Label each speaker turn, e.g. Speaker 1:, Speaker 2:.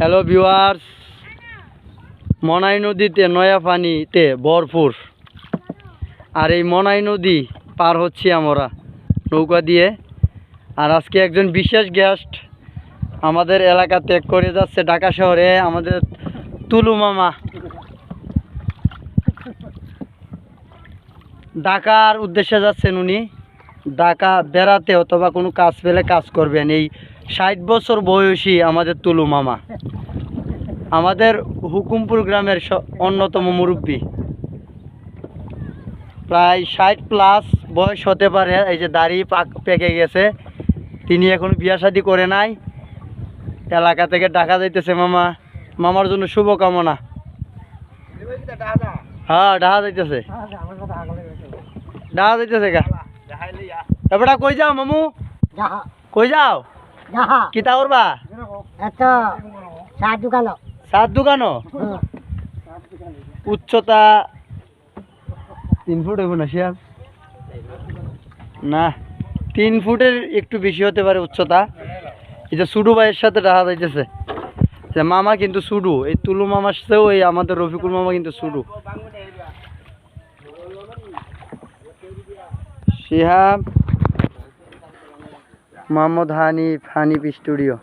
Speaker 1: Hello viewers, মনাই নদীতে নয়া পানিতে ভরপুর। আর এই মনাই নদী পার হচ্ছি আমরা নৌকা দিয়ে। আর আজকে একজন বিশেষ গেস্ট আমাদের এলাকা ত্যাগ করে যাচ্ছে ঢাকা শহরে, আমাদের তুলু মামা। ঢাকার উদ্দেশ্যে যাচ্ছেন উনি, ঢাকা বেড়াতে অথবা কোনো কাজ পেলে কাজ করবেন। এই 60 বছর বয়সী আমাদের তুলু মামা, আমাদের হুকুমপুর গ্রামের অন্যতম মুরব্বী। প্রায় 60+ বয়স হতে পারে, এই যে দাড়ি পেকে গেছে। তিনি এখন বিয়া শাদী করে নাই, এলাকা থেকে ঢাকা যাইতেছে মামা। মামার জন্য শুভকামনা। হ্যাঁ, ঢাকা যাইতেছে, ঢাকা যাইতেছে গা। এবারে কই যাও মামু? কই যাও? কিতা করবা? সাত দোকানো। উচ্চতা 3 ফুট হইব না শিয়াল? না, 3 ফুটের একটু বেশি হতে পারে উচ্চতা। এই যে সুডু ভাইয়ের সাথে দেখা যাইতেছে যে মামা কিন্তু সুডু, এই তুলু মামার সাথেও এই আমাদের রফিকুল মামা কিন্তু সুডু। শিহাব, মোহাম্মদ হানিফ, হানিফ স্টুডিও।